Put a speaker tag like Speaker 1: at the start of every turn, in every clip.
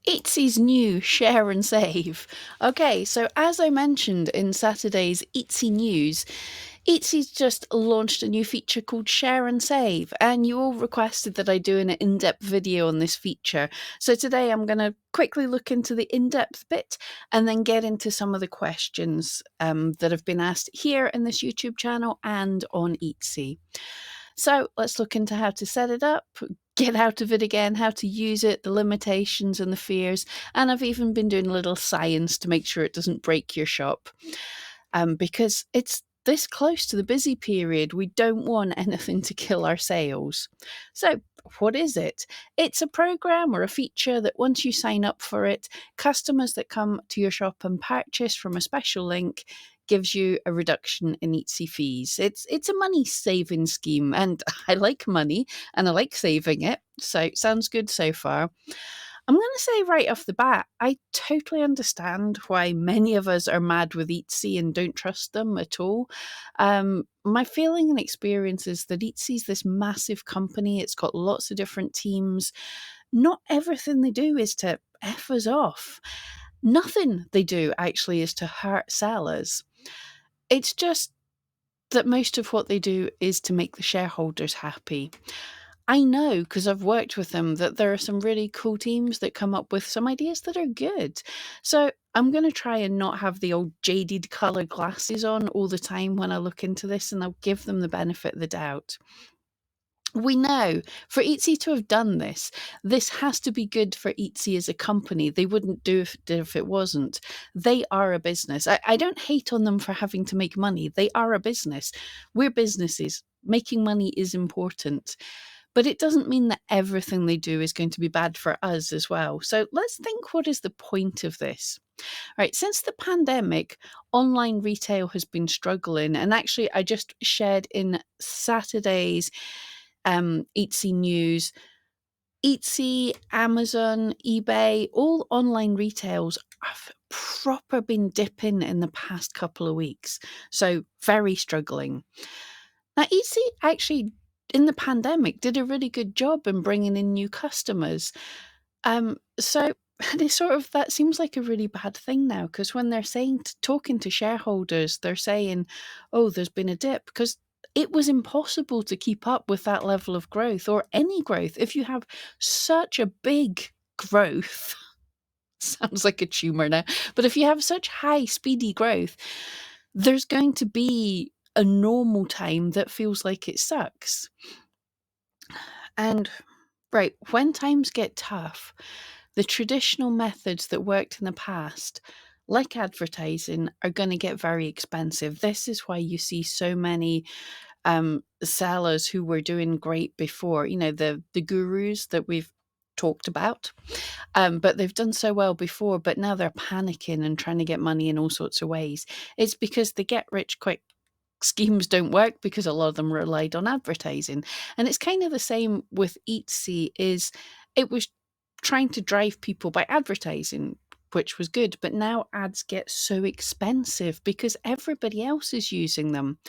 Speaker 1: Etsy's new Share and Save. Okay, so as I mentioned in Saturday's Etsy news, Etsy's just launched a new feature called Share and Save, and you all requested that I do an in-depth video on this feature. So today I'm going to quickly look into the in-depth bit and then get into some of the questions that have been asked here in this YouTube channel and on Etsy. So let's look into how to set it up, get out of it again, how to use it, the limitations and the fears. And I've even been doing a little science to make sure it doesn't break your shop. Because it's this close to the busy period, we don't want anything to kill our sales. So, what is it? It's a program or a feature that once you sign up for it, customers that come to your shop and purchase from a special link gives you a reduction in Etsy fees. It's a money saving scheme, and I like money and I like saving it. So, sounds good so far. I'm going to say right off the bat, I totally understand why many of us are mad with Etsy and don't trust them at all. My feeling and experience is that Etsy's this massive company. It's got lots of different teams. Not everything they do is to F us off. Nothing they do actually is to hurt sellers. It's just that most of what they do is to make the shareholders happy. I know because I've worked with them that there are some really cool teams that come up with some ideas that are good. So I'm going to try and not have the old jaded colour glasses on all the time when I look into this, and I'll give them the benefit of the doubt. We know for Etsy to have done this, this has to be good for Etsy as a company. They wouldn't do it if it wasn't. They are a business. I don't hate on them for having to make money. They are a business. We're businesses. Making money is important. But it doesn't mean that everything they do is going to be bad for us as well. So let's think, what is the point of this? Right, since the pandemic, online retail has been struggling. And actually, I just shared in Saturday's Etsy news, Etsy, Amazon, eBay, all online retails have proper been dipping in the past couple of weeks. So very struggling. Now, Etsy actually, in the pandemic, did a really good job in bringing in new customers. So they sort of, that seems like a really bad thing now, because when they're saying, talking to shareholders, they're saying, oh, there's been a dip, because it was impossible to keep up with that level of growth or any growth. If you have such a big growth, sounds like a tumor now, but if you have such high, speedy growth, there's going to be a normal time that feels like it sucks. And right, when times get tough, the traditional methods that worked in the past, like advertising, are going to get very expensive. This is why you see so many sellers who were doing great before, you know, the gurus that we've talked about, but they've done so well before, but now they're panicking and trying to get money in all sorts of ways. It's because the get rich quick schemes don't work, because a lot of them relied on advertising. And it's kind of the same with Etsy, is it was trying to drive people by advertising, which was good, but now ads get so expensive because everybody else is using them.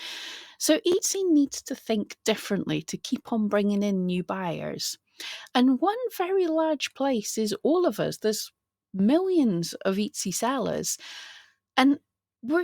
Speaker 1: So Etsy needs to think differently to keep on bringing in new buyers. And one very large place is all of us. There's millions of Etsy sellers, and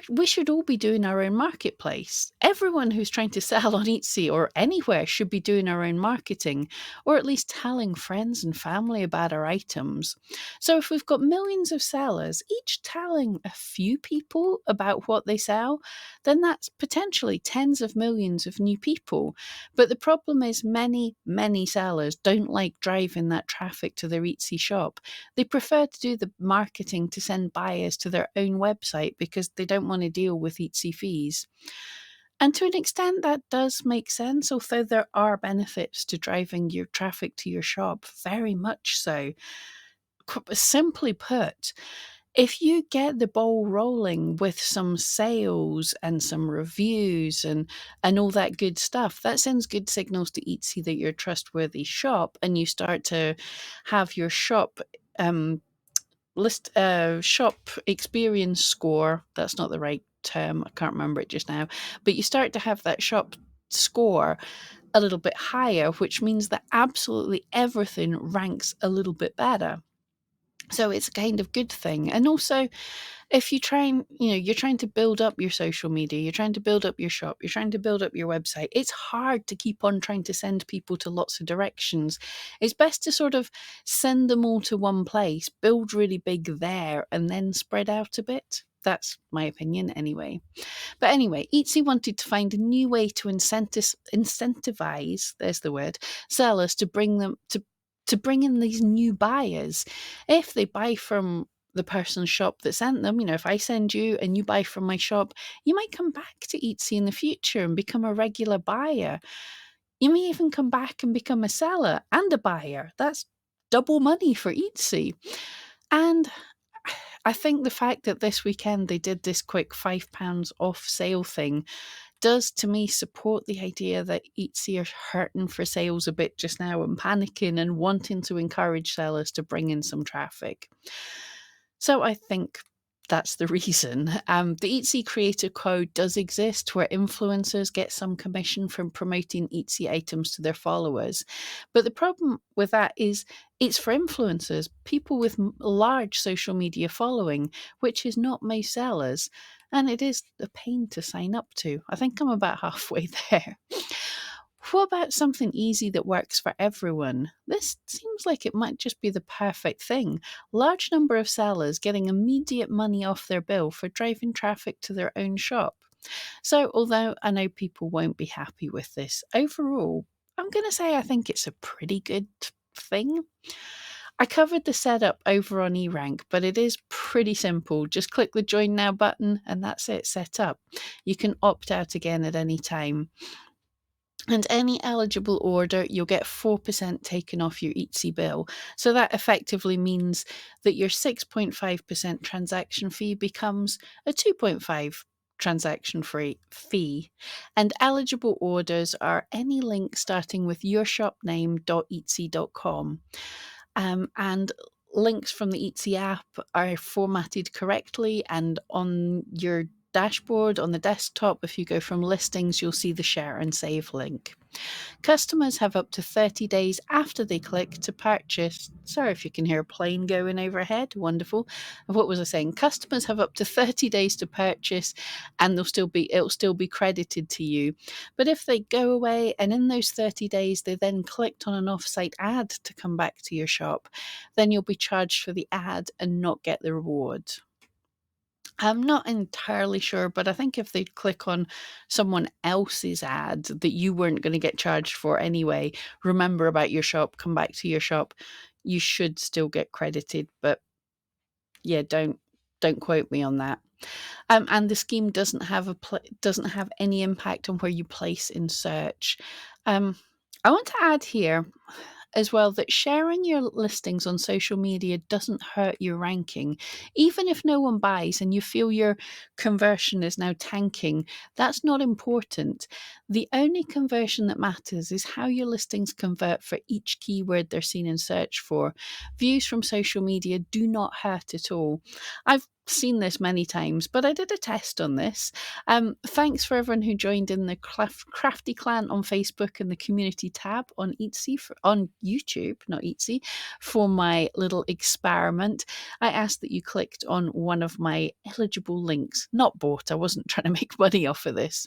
Speaker 1: we should all be doing our own marketplace. Everyone who's trying to sell on Etsy or anywhere should be doing our own marketing, or at least telling friends and family about our items. So if we've got millions of sellers, each telling a few people about what they sell, then that's potentially tens of millions of new people. But the problem is many sellers don't like driving that traffic to their Etsy shop. They prefer to do the marketing to send buyers to their own website because they don't want to deal with Etsy fees. And to an extent, that does make sense, although there are benefits to driving your traffic to your shop, very much so. Simply put, if you get the ball rolling with some sales and some reviews and all that good stuff, that sends good signals to Etsy that you're a trustworthy shop, and you start to have your shop shop experience score. That's not the right term, I can't remember it just now, but you start to have that shop score a little bit higher, which means that absolutely everything ranks a little bit better. So it's a kind of good thing. And also, if you try and, you're trying to build up your social media, you're trying to build up your shop, you're trying to build up your website, it's hard to keep on trying to send people to lots of directions. It's best to sort of send them all to one place, build really big there, and then spread out a bit. That's my opinion anyway. But anyway, Etsy wanted to find a new way to incentivize, there's the word, sellers to bring them to bring in these new buyers. If they buy from the person's shop that sent them, if I send you and you buy from my shop, you might come back to Etsy in the future and become a regular buyer. You may even come back and become a seller and a buyer. That's double money for Etsy. And I think the fact that this weekend they did this quick £5 off sale thing does, to me, support the idea that Etsy are hurting for sales a bit just now and panicking and wanting to encourage sellers to bring in some traffic. So I think that's the reason. The Etsy creator code does exist where influencers get some commission from promoting Etsy items to their followers. But the problem with that is it's for influencers, people with large social media following, which is not most sellers. And it is a pain to sign up to. I think I'm about halfway there. What about something easy that works for everyone? This seems like it might just be the perfect thing. Large number of sellers getting immediate money off their bill for driving traffic to their own shop. So, although I know people won't be happy with this, overall, I'm going to say I think it's a pretty good thing. I covered the setup over on eRank, but it is pretty simple. Just click the Join Now button and that's it, set up. You can opt out again at any time. And any eligible order, you'll get 4% taken off your Etsy bill. So that effectively means that your 6.5% transaction fee becomes a 2.5 transaction fee. And eligible orders are any link starting with yourshopname.etsy.com. And links from the Etsy app are formatted correctly, and on your dashboard on the desktop, if you go from listings, you'll see the share and save link. Customers have up to 30 days after they click to purchase. Sorry if you can hear a plane going overhead. Wonderful. What was I saying? Customers have up to 30 days to purchase and it'll still be credited to you. But if they go away and in those 30 days they then clicked on an off-site ad to come back to your shop, then you'll be charged for the ad and not get the reward. I'm not entirely sure, but I think if they click on someone else's ad that you weren't going to get charged for anyway, remember about your shop, come back to your shop, you should still get credited. But yeah, don't quote me on that. And the scheme doesn't have any impact on where you place in search. I want to add here as well that sharing your listings on social media doesn't hurt your ranking. Even if no one buys and you feel your conversion is now tanking, that's not important. The only conversion that matters is how your listings convert for each keyword they're seen in search for. Views from social media do not hurt at all. I've seen this many times, but I did a test on this. Thanks for everyone who joined in the Crafty Clan on Facebook and the community tab on Etsy on YouTube, not Etsy, for my little experiment. I asked that you clicked on one of my eligible links, not bought. I wasn't trying to make money off of this.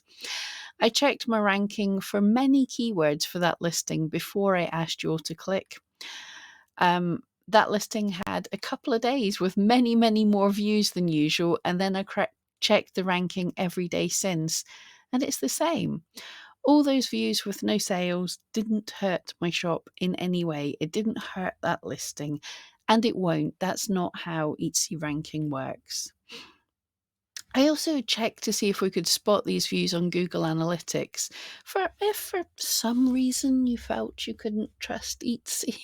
Speaker 1: I checked my ranking for many keywords for that listing before I asked you all to click. That listing had a couple of days with many, many more views than usual, and then I checked the ranking every day since, and it's the same. All those views with no sales didn't hurt my shop in any way. It didn't hurt that listing, and it won't. That's not how Etsy ranking works. I also checked to see if we could spot these views on Google Analytics. If for some reason you felt you couldn't trust Etsy.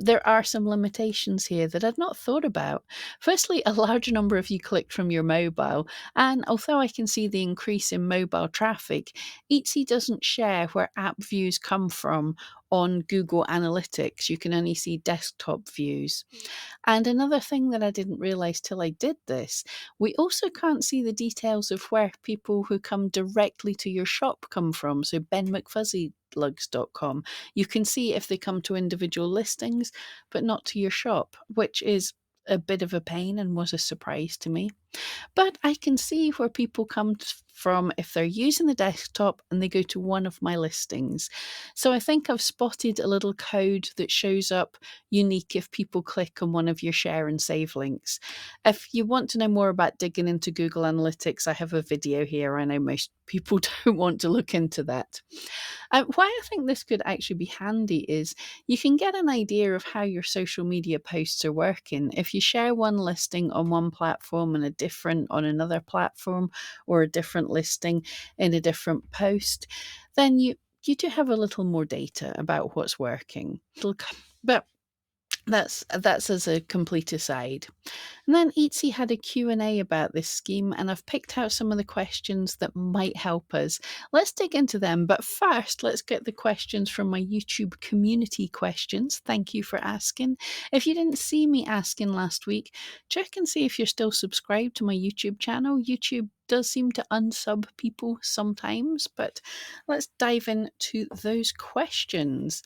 Speaker 1: There are some limitations here that I'd not thought about. Firstly, a large number of you clicked from your mobile, and although I can see the increase in mobile traffic, Etsy doesn't share where app views come from on Google Analytics. You can only see desktop views. And another thing that I didn't realize till I did this, we also can't see the details of where people who come directly to your shop come from. So benmcfuzzylugs.com. You can see if they come to individual listings, but not to your shop, which is a bit of a pain and was a surprise to me. But I can see where people come from if they're using the desktop and they go to one of my listings. So I think I've spotted a little code that shows up unique if people click on one of your share and save links. If you want to know more about digging into Google Analytics, I have a video here. I know most people don't want to look into that. Why I think this could actually be handy is you can get an idea of how your social media posts are working. If you share one listing on one platform and a different on another platform, or a different listing in a different post, then you do have a little more data about what's working. But that's as a complete aside. And then Etsy had a Q&A about this scheme, and I've picked out some of the questions that might help us. Let's dig into them, but first let's get the questions from my YouTube community questions. Thank you for asking. If you didn't see me asking last week, check and see if you're still subscribed to my YouTube channel. YouTube does seem to unsub people sometimes, but let's dive into those questions.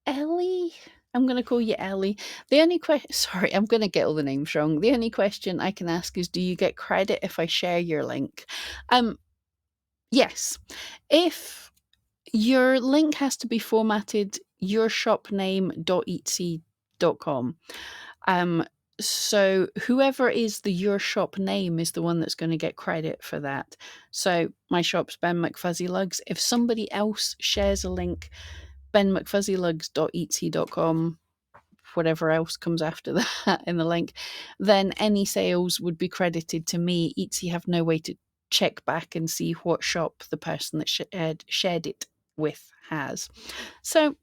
Speaker 1: Ellie, I'm going to call you Ellie. The only question, sorry, I'm going to get all the names wrong. The only question I can ask is, do you get credit if I share your link? Yes. If your link has to be formatted yourshopname.etsy.com. So whoever is the Your Shop name is the one that's going to get credit for that. So my shop's Ben McFuzzy Lugs. If somebody else shares a link, benmcfuzzylugs.etsy.com, whatever else comes after that in the link, then any sales would be credited to me. Etsy have no way to check back and see what shop the person that shared it with has. So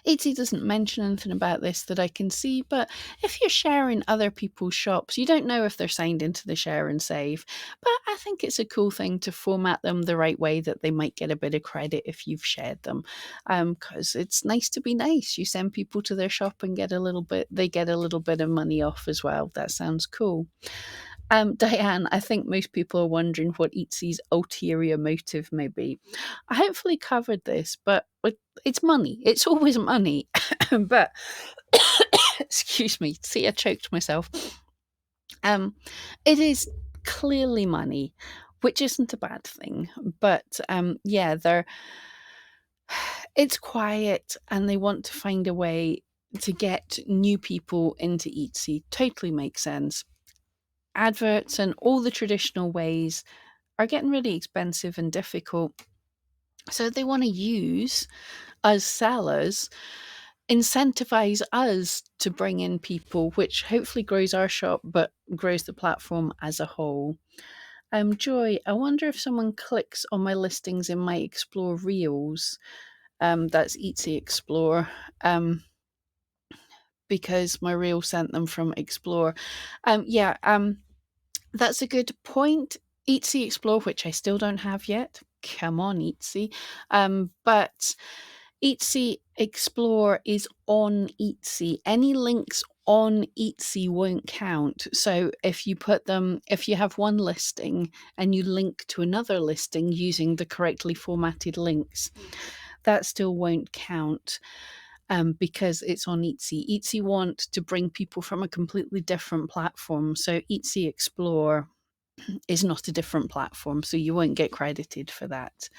Speaker 1: Etsy doesn't mention anything about this that I can see, but if you're sharing other people's shops, you don't know if they're signed into the share and save. But I think it's a cool thing to format them the right way that they might get a bit of credit if you've shared them. Because it's nice to be nice. You send people to their shop and they get a little bit of money off as well. That sounds cool. Diane, I think most people are wondering what Etsy's ulterior motive may be. I hopefully covered this, but it's money. It's always money. But, excuse me, see, I choked myself. It is clearly money, which isn't a bad thing. But yeah, it's quiet and they want to find a way to get new people into Etsy. Totally makes sense. Adverts and all the traditional ways are getting really expensive and difficult. So they want to use us sellers, incentivize us to bring in people, which hopefully grows our shop, but grows the platform as a whole. Joy, I wonder if someone clicks on my listings in my Explore Reels, that's Etsy Explore, because my reel sent them from Explore. That's a good point. Etsy Explore, which I still don't have yet. Come on, Etsy. But Etsy Explore is on Etsy. Any links on Etsy won't count. So if you have one listing and you link to another listing using the correctly formatted links, that still won't count. Because it's on Etsy. Etsy want to bring people from a completely different platform. So Etsy Explore is not a different platform, so you won't get credited for that.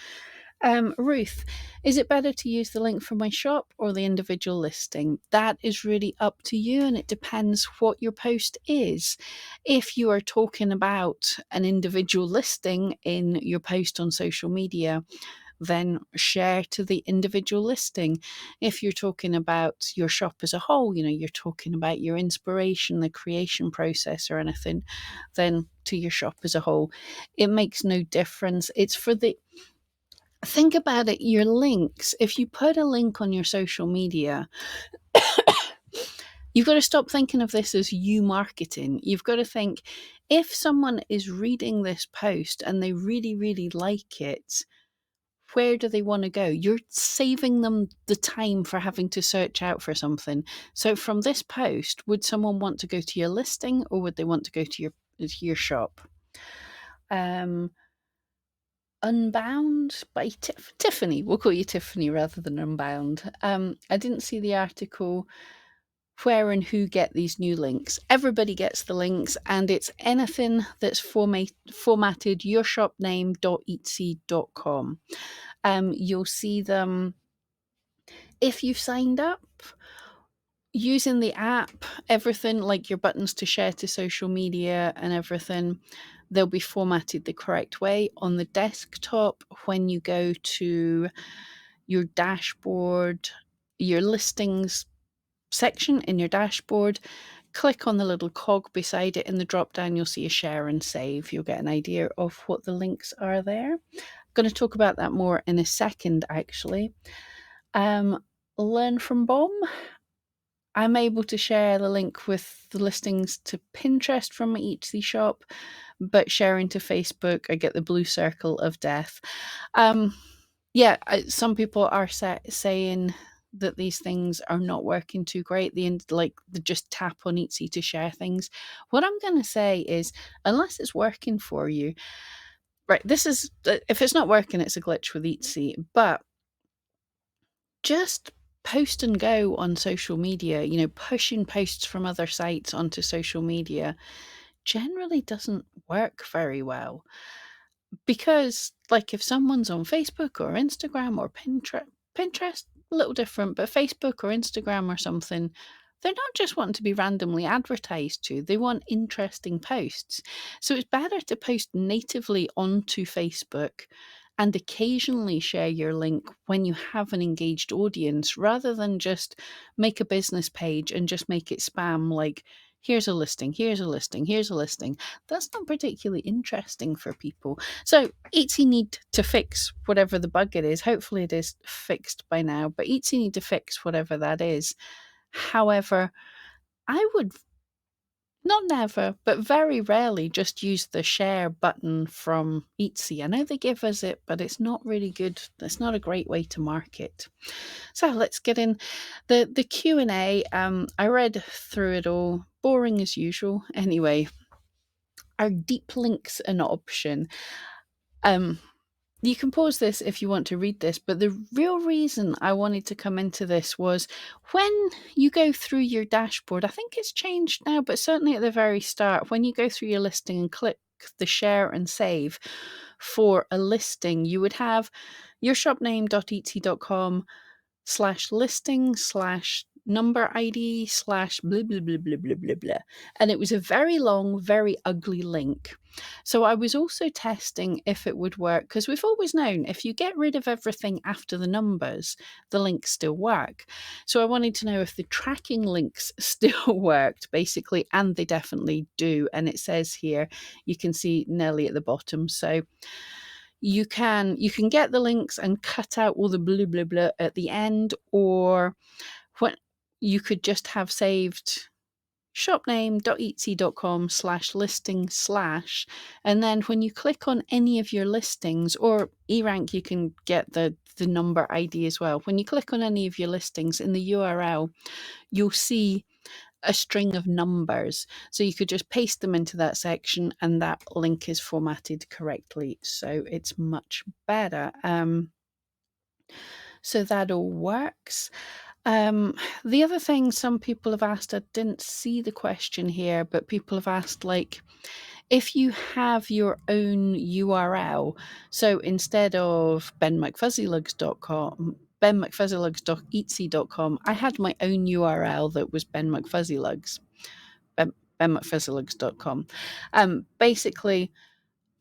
Speaker 1: Ruth, is it better to use the link from my shop or the individual listing? That is really up to you, and it depends what your post is. If you are talking about an individual listing in your post on social media, then share to the individual listing. If you're talking about your shop as a whole, you're talking about your inspiration, the creation process or anything, then to your shop as a whole. It makes no difference. Think about it, your links. If you put a link on your social media, you've got to stop thinking of this as you marketing. You've got to think, if someone is reading this post and they really, really like it, where do they want to go? You're saving them the time for having to search out for something. So from this post, would someone want to go to your listing, or would they want to go to your shop? Unbound by Tiffany. We'll call you Tiffany rather than Unbound. I didn't see the article where and who get these new links. Everybody gets the links, and it's anything that's formatted yourshopname.etsy.com. You'll see them if you've signed up using the app. Everything like your buttons to share to social media and everything, they'll be formatted the correct way. On the desktop, when you go to your dashboard, your listings section in your dashboard, click on the little cog beside it. In the drop down, you'll see a share and save. You'll get an idea of what the links are there. I'm going to talk about that more in a second, actually. Learn from Bomb. I'm able to share the link with the listings to Pinterest from my Etsy shop, but sharing to Facebook, I get the blue circle of death. Some people are saying that these things are not working too great. They just tap on Etsy to share things. What I'm going to say is, unless it's working for you, right? If it's not working, it's a glitch with Etsy. But just post and go on social media. Pushing posts from other sites onto social media generally doesn't work very well. Because, if someone's on Facebook or Instagram or Pinterest, a little different, but Facebook or Instagram or something, they're not just wanting to be randomly advertised to, they want interesting posts. So it's better to post natively onto Facebook and occasionally share your link when you have an engaged audience, rather than just make a business page and just make it spam, like, here's a listing, here's a listing, here's a listing. That's not particularly interesting for people. So Etsy need to fix whatever the bug it is. Hopefully it is fixed by now, but Etsy need to fix whatever that is. However, I would not never, but very rarely just use the share button from Etsy. I know they give us it, but it's not really good. It's not a great way to market. So let's get in the Q&A. I read through it all, boring as usual. Anyway, are deep links an option? You can pause this if you want to read this, but the real reason I wanted to come into this was when you go through your dashboard. I think it's changed now, but certainly at the very start, when you go through your listing and click the share and save for a listing, you would have yourshopname.etsy.com/listing/number ID/blah, blah, blah, blah, blah, blah, blah. And it was a very long, very ugly link. So I was also testing if it would work, because we've always known if you get rid of everything after the numbers, the links still work. So I wanted to know if the tracking links still worked, basically, and they definitely do. And it says here, you can see Nelly at the bottom. So you can get the links and cut out all the blah, blah, blah at the end, or what you could just have saved shopname.etsy.com/listing/, and then when you click on any of your listings, or eRank, you can get the number ID as well. When you click on any of your listings, in the URL, you'll see a string of numbers. So you could just paste them into that section and that link is formatted correctly. So it's much better. So that all works. The other thing some people have asked, I didn't see the question here, but people have asked, like, if you have your own URL, so instead of benmcfuzzylugs.com, benmcfuzzylugs.etsy.com, I had my own URL that was benmcfuzzylugs, benmcfuzzylugs.com. Basically,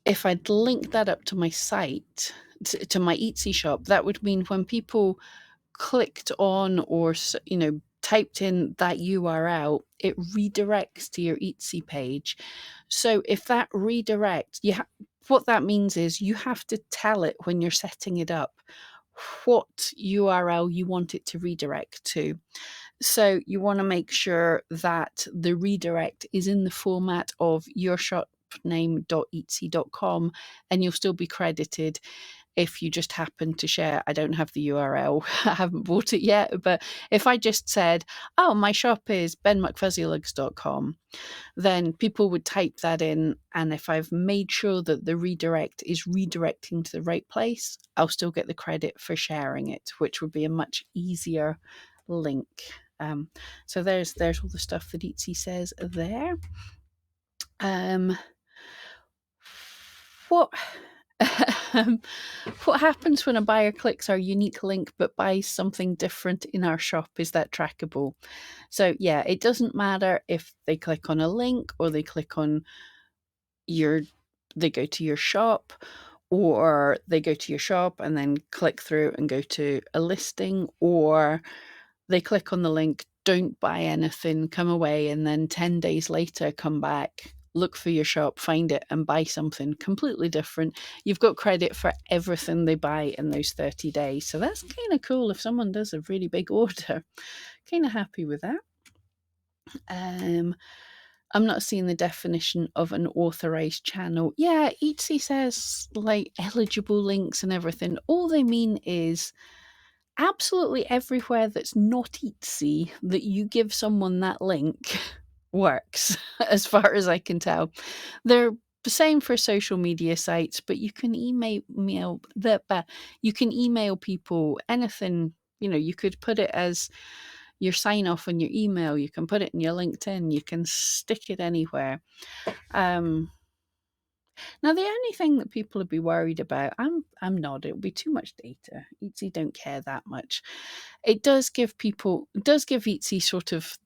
Speaker 1: if I'd link that up to my site, to my Etsy shop, that would mean when people clicked on or typed in that URL, it redirects to your Etsy page. So if that redirects, what that means is you have to tell it when you're setting it up what URL you want it to redirect to. So you want to make sure that the redirect is in the format of yourshopname.etsy.com, and you'll still be credited if you just happen to share, I don't have the URL, I haven't bought it yet, but if I just said, oh, my shop is benmcfuzzylugs.com, then people would type that in. And if I've made sure that the redirect is redirecting to the right place, I'll still get the credit for sharing it, which would be a much easier link. So there's all the stuff that Etsy says there. What what happens when a buyer clicks our unique link but buys something different in our shop? Is that trackable? So yeah, it doesn't matter if they click on a link or they click on they go to your shop, or they go to your shop and then click through and go to a listing, or they click on the link, don't buy anything, come away, and then 10 days later come back, look for your shop, find it, and buy something completely different. You've got credit for everything they buy in those 30 days. So that's kind of cool if someone does a really big order. Kind of happy with that. I'm not seeing the definition of an authorized channel. Yeah, Etsy says like eligible links and everything. All they mean is absolutely everywhere that's not Etsy that you give someone that link works, as far as I can tell. They're the same for social media sites, but you can email people anything. You could put it as your sign off on your email. You can put it in your LinkedIn. You can stick it anywhere. Now, the only thing that people would be worried about, I'm not. It'll be too much data. Etsy don't care that much. It does give Etsy sort of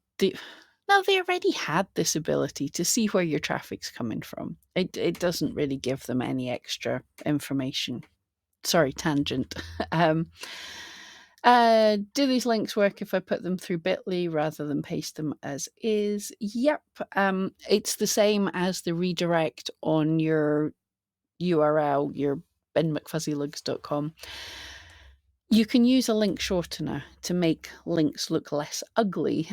Speaker 1: now, they already had this ability to see where your traffic's coming from. It doesn't really give them any extra information. Sorry, tangent. Do these links work if I put them through Bitly rather than paste them as is? Yep. It's the same as the redirect on your URL, your benmcfuzzylugs.com. You can use a link shortener to make links look less ugly.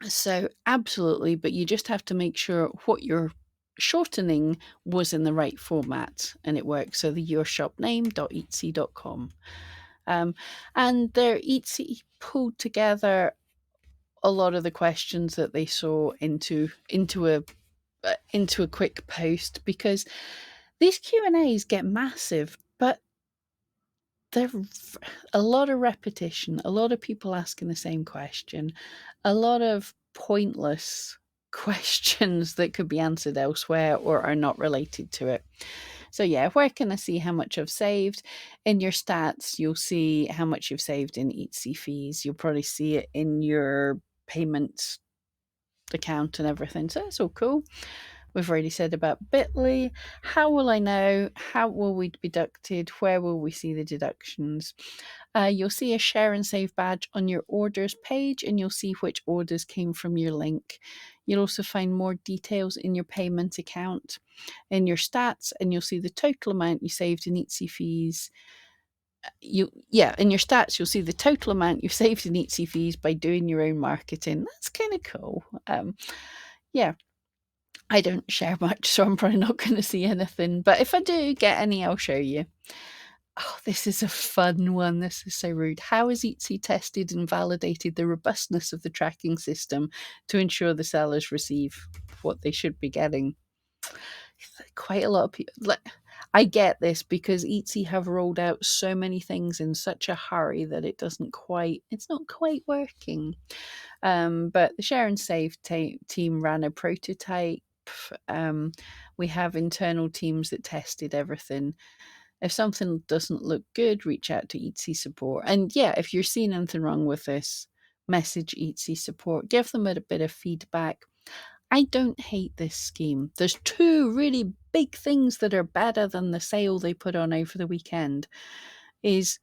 Speaker 1: So absolutely, but you just have to make sure what you're shortening was in the right format and it works. So the yourshopname.etsy.com. And their Etsy pulled together a lot of the questions that they saw into a quick post, because these Q&As get massive, but there's a lot of repetition, a lot of people asking the same question, a lot of pointless questions that could be answered elsewhere or are not related to it. So yeah, where can I see how much I've saved? In your stats, you'll see how much you've saved in Etsy fees. You'll probably see it in your payment account and everything. So that's all cool. We've already said about Bitly. How will I know? How will we be deducted? Where will we see the deductions? You'll see a share and save badge on your orders page, and you'll see which orders came from your link. You'll also find more details in your payment account, in your stats, and you'll see the total amount you saved in Etsy fees. In your stats, you'll see the total amount you saved in Etsy fees by doing your own marketing. That's kind of cool. I don't share much, so I'm probably not going to see anything. But if I do get any, I'll show you. Oh, this is a fun one. This is so rude. How has Etsy tested and validated the robustness of the tracking system to ensure the sellers receive what they should be getting? Quite a lot of people. I get this because Etsy have rolled out so many things in such a hurry that it's not quite working. But the Share and Save team ran a prototype. We have internal teams that tested everything. If something doesn't look good, reach out to Etsy support. And yeah, if you're seeing anything wrong with this, message Etsy support, give them a bit of feedback. I don't hate this scheme. There's two really big things that are better than the sale they put on over the weekend. Is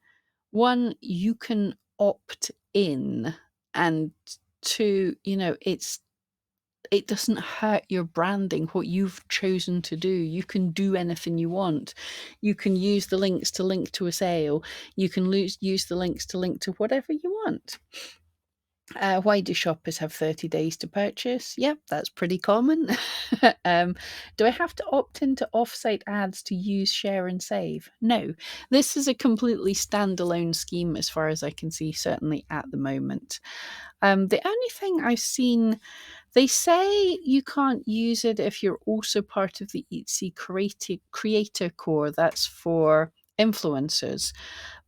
Speaker 1: one, you can opt in, and two, it doesn't hurt your branding, what you've chosen to do. You can do anything you want. You can use the links to link to a sale. You can use the links to link to whatever you want. Why do shoppers have 30 days to purchase? Yep, that's pretty common. um, do I have to opt into offsite ads to use Share and Save? No, this is a completely standalone scheme as far as I can see, certainly at the moment. The only thing I've seen, they say you can't use it if you're also part of the Etsy Creator Core. That's for influencers.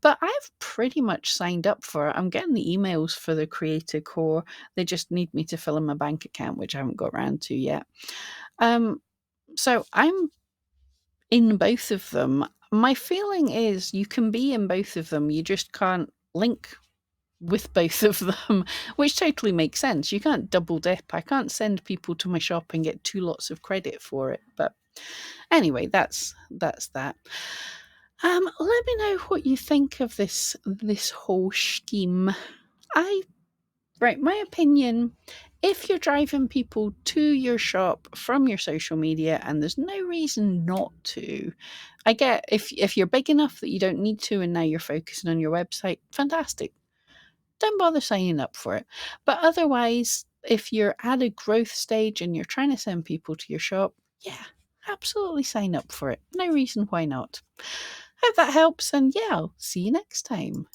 Speaker 1: But I've pretty much signed up for it. I'm getting the emails for the Creator Core. They just need me to fill in my bank account, which I haven't got around to yet. So I'm in both of them. My feeling is you can be in both of them. You just can't link with both of them, which totally makes sense. You can't double dip. I can't send people to my shop and get 2 lots of credit for it. But anyway, that's that. Let me know what you think of this whole scheme. Right, my opinion, if you're driving people to your shop from your social media and there's no reason not to, I get if you're big enough that you don't need to and now you're focusing on your website, fantastic. Don't bother signing up for it. But otherwise, if you're at a growth stage and you're trying to send people to your shop, yeah, absolutely sign up for it. No reason why not. Hope that helps, and yeah, I'll see you next time.